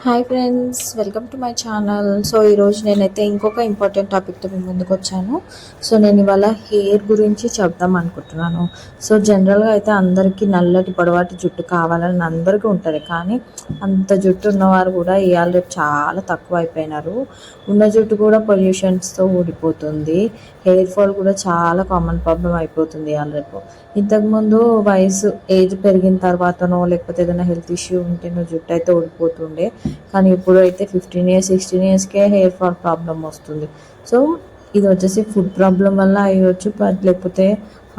Hi friends, welcome to my channel. So ఈరోజు నేనైతే ఇంకొక ఇంపార్టెంట్ టాపిక్తో మీ ముందుకు వచ్చాను. సో నేను ఇవాళ హెయిర్ గురించి చెప్దాం అనుకుంటున్నాను. సో జనరల్గా అయితే అందరికీ నల్లటి పొడవాటి జుట్టు కావాలని అందరికీ ఉంటుంది, కానీ అంత జుట్టు ఉన్నవారు కూడా ఇవాళ రేపు చాలా తక్కువ అయిపోయినారు. ఉన్న జుట్టు కూడా పొల్యూషన్స్తో ఊడిపోతుంది. హెయిర్ ఫాల్ కూడా చాలా కామన్ ప్రాబ్లం అయిపోతుంది ఇవాళ రేపు. ఇంతకుముందు ఏజ్ పెరిగిన తర్వాతనో లేకపోతే ఏదైనా హెల్త్ ఇష్యూ ఉంటేనో జుట్టు అయితే ఊడిపోతుండే, కానీ ఇప్పుడు అయితే 15 years 16 yearsకే హెయిర్ ఫాల్ ప్రాబ్లం వస్తుంది. సో ఇది వచ్చేసి ఫుడ్ ప్రాబ్లం వల్ల అయ్యొచ్చు, లేకపోతే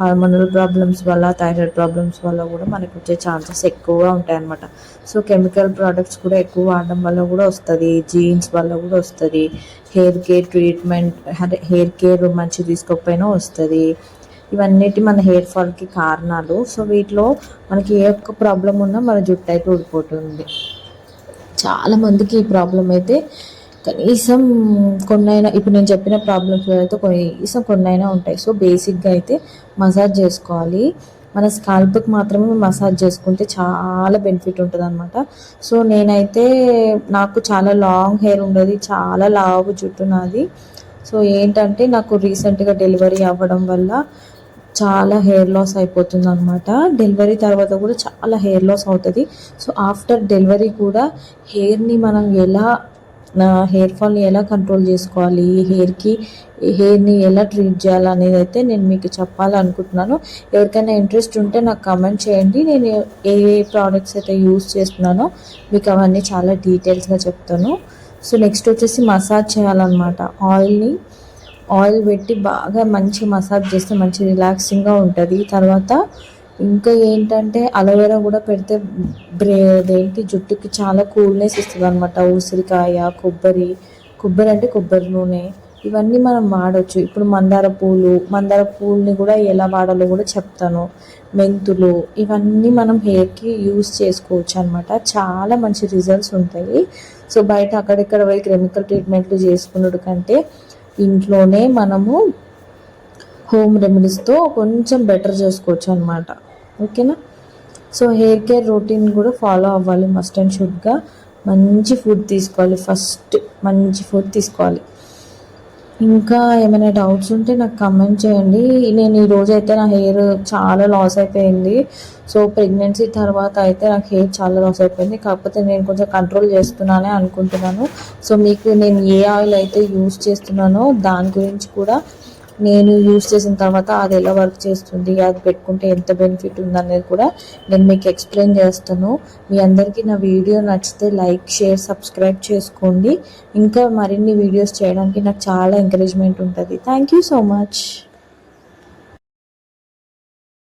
హార్మోనల్ ప్రాబ్లమ్స్ వల్ల, థైరాయిడ్ ప్రాబ్లమ్స్ వల్ల కూడా మనకు వచ్చే ఛాన్సెస్ ఎక్కువగా ఉంటాయి అన్నమాట. సో కెమికల్ ప్రోడక్ట్స్ కూడా ఎక్కువ వాడడం వల్ల కూడా వస్తుంది, జీన్స్ వల్ల కూడా వస్తుంది, hair care treatment hair care మంచి తీసుకోకపోయినా వస్తుంది. ఇవన్నిటి మన హెయిర్ ఫాల్కి కారణాలు. సో వీటిలో మనకి ఏ ఒక్క ప్రాబ్లం ఉన్నా మన జుట్టు అయితే ఊడిపోతుంది. చాలామందికి ఈ ప్రాబ్లం అయితే కనీసం కొన్నైనా, ఇప్పుడు నేను చెప్పిన ప్రాబ్లమ్స్ అయితే కనీసం కొన్నైనా ఉంటాయి. సో బేసిక్గా అయితే మసాజ్ చేసుకోవాలి. మన స్కాల్ప్కి మాత్రమే మసాజ్ చేసుకుంటే చాలా బెనిఫిట్ ఉంటుంది అనమాట. సో నేనైతే నాకు చాలా లాంగ్ హెయిర్ ఉండేది, చాలా లావు జుట్టు నాది. సో ఏంటంటే నాకు రీసెంట్గా డెలివరీ అవ్వడం వల్ల చాలా హెయిర్ లాస్ అయిపోతుంది అనమాట. డెలివరీ తర్వాత కూడా చాలా హెయిర్ లాస్ అవుతుంది. సో ఆఫ్టర్ డెలివరీ కూడా హెయిర్ని మనం హెయిర్ ఫాల్ని ఎలా కంట్రోల్ చేసుకోవాలి, హెయిర్ని ఎలా ట్రీట్ చేయాలి అనేది అయితే నేను మీకు చెప్పాలనుకుంటున్నాను. ఎవరికైనా ఇంట్రెస్ట్ ఉంటే నాకు కామెంట్ చేయండి. నేను ఏ ప్రోడక్ట్స్ అయితే యూస్ చేస్తున్నానో మీకు అవన్నీ చాలా డీటెయిల్స్గా చెప్తాను. సో నెక్స్ట్ వచ్చేసి మసాజ్ చేయాలన్నమాట. ఆయిల్ పెట్టి బాగా మంచి మసాజ్ చేస్తే మంచి రిలాక్సింగ్గా ఉంటుంది. తర్వాత ఇంకా ఏంటంటే అలోవెరా కూడా పెడితే జుట్టుకి చాలా కూల్నెస్ ఇస్తుంది అనమాట. ఉసిరికాయ, కొబ్బరి అంటే కొబ్బరి నూనె, ఇవన్నీ మనం వాడవచ్చు. ఇప్పుడు మందార పూలని కూడా ఎలా వాడాలో కూడా చెప్తాను. మెంతులు, ఇవన్నీ మనం హెయిర్కి యూస్ చేసుకోవచ్చు అనమాట. చాలా మంచి రిజల్ట్స్ ఉంటాయి. సో బయట అక్కడిక్కడ పోయి కెమికల్ ట్రీట్మెంట్లు చేసుకున్నట్టు కంటే ఇంట్లోనే మనము హోమ్ రెమెడీస్తో కొంచెం బెటర్ చేసుకోవచ్చు అనమాట. ఓకేనా? సో హెయిర్ కేర్ రొటీన్ కూడా ఫాలో అవ్వాలి మస్ట్ అండ్ షుడ్గా. మంచి ఫుడ్ తీసుకోవాలి, ఫస్ట్ మంచి ఫుడ్ తీసుకోవాలి. ఇంకా ఏమైనా డౌట్స్ ఉంటే నాకు కమెంట్ చేయండి. నేను ఈరోజు అయితే నా హెయిర్ చాలా లాస్ అయిపోయింది. సో ప్రెగ్నెన్సీ తర్వాత అయితే నాకు హెయిర్ చాలా లాస్ అయిపోయింది. కాకపోతే నేను కొంచెం కంట్రోల్ చేస్తున్నానే అనుకుంటున్నాను. సో మీకు నేను ఏ ఆయిల్ అయితే యూస్ చేస్తున్నానో దాని గురించి కూడా, నేను యూస్ చేసిన తర్వాత అది ఎలా వర్క్ చేస్తుంది, అది పెట్టుకుంటే ఎంత బెనిఫిట్ ఉందనేది కూడా నేను మీకు ఎక్స్ప్లెయిన్ చేస్తాను. మీ అందరికీ నా వీడియో నచ్చితే లైక్, షేర్, సబ్స్క్రైబ్ చేసుకోండి. ఇంకా మరిన్ని వీడియోస్ చేయడానికి నాకు చాలా ఎంకరేజ్మెంట్ ఉంటుంది. Thank you so much.